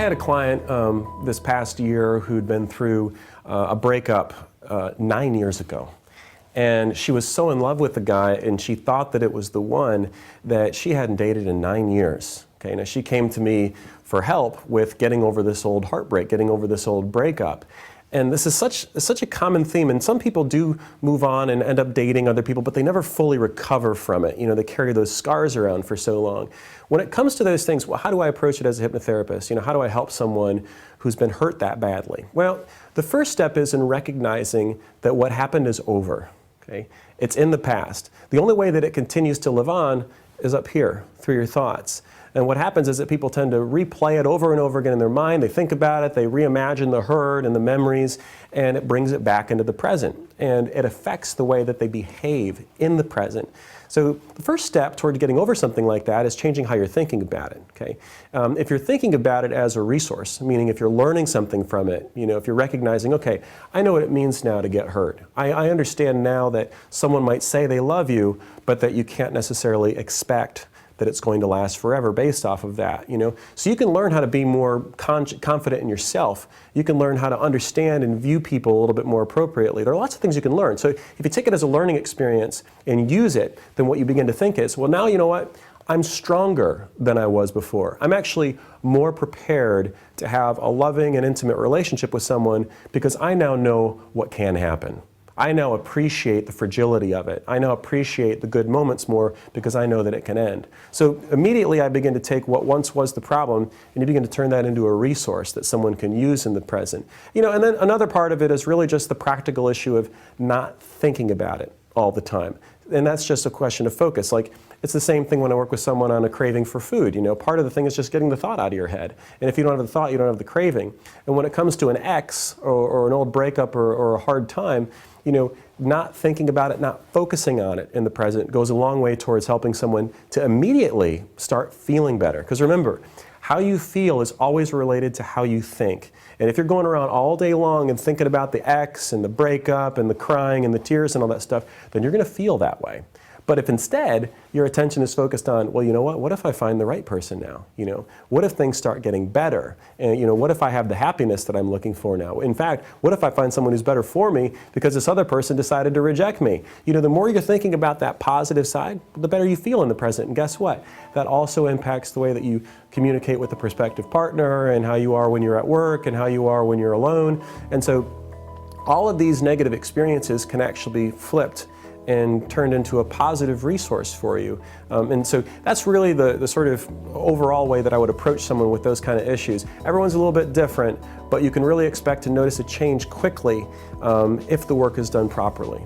had a client this past year who'd been through a breakup 9 years ago. And she was so in love with the guy, and she thought that it was the one that she hadn't dated in 9 years. Okay, now she came to me for help with getting over this old heartbreak, getting over this old breakup. And this is such a common theme, and some people do move on and end up dating other people, but they never fully recover from it. You know, they carry those scars around for so long. When it comes to those things, well, how do I approach it as a hypnotherapist? You know, how do I help someone who's been hurt that badly? Well, the first step is in recognizing that what happened is over. Okay? It's in the past. The only way that it continues to live on is up here, through your thoughts. And what happens is that people tend to replay it over and over again in their mind. They think about it, they reimagine the hurt and the memories, and it brings it back into the present. And it affects the way that they behave in the present. So the first step toward getting over something like that is changing how you're thinking about it. Okay? If you're thinking about it as a resource, meaning if you're learning something from it, you know, if you're recognizing, okay, I know what it means now to get hurt. I understand now that someone might say they love you, but that you can't necessarily expect that it's going to last forever based off of that, you know. So you can learn how to be more confident in yourself. You can learn how to understand and view people a little bit more appropriately. There are lots of things you can learn. So if you take it as a learning experience and use it, then what you begin to think is, well, now you know what? I'm stronger than I was before. I'm actually more prepared to have a loving and intimate relationship with someone because I now know what can happen. I now appreciate the fragility of it. I now appreciate the good moments more because I know that it can end. So immediately I begin to take what once was the problem and you begin to turn that into a resource that someone can use in the present. You know, and then another part of it is really just the practical issue of not thinking about it all the time. And that's just a question of focus. Like, it's the same thing when I work with someone on a craving for food. You know, part of the thing is just getting the thought out of your head. And if you don't have the thought, you don't have the craving. And when it comes to an ex or an old breakup or a hard time, you know, not thinking about it, not focusing on it in the present goes a long way towards helping someone to immediately start feeling better. Because remember, how you feel is always related to how you think. And if you're going around all day long and thinking about the ex and the breakup and the crying and the tears and all that stuff, then you're going to feel that way. But if instead your attention is focused on, well, you know what if I find the right person now? You know, what if things start getting better? And you know, what if I have the happiness that I'm looking for now? In fact, what if I find someone who's better for me because this other person decided to reject me? You know, the more you're thinking about that positive side, the better you feel in the present. And guess what? That also impacts the way that you communicate with the prospective partner and how you are when you're at work and how you are when you're alone. And so all of these negative experiences can actually be flipped and turned into a positive resource for you. And so that's really the sort of overall way that I would approach someone with those kind of issues. Everyone's a little bit different, but you can really expect to notice a change quickly if the work is done properly.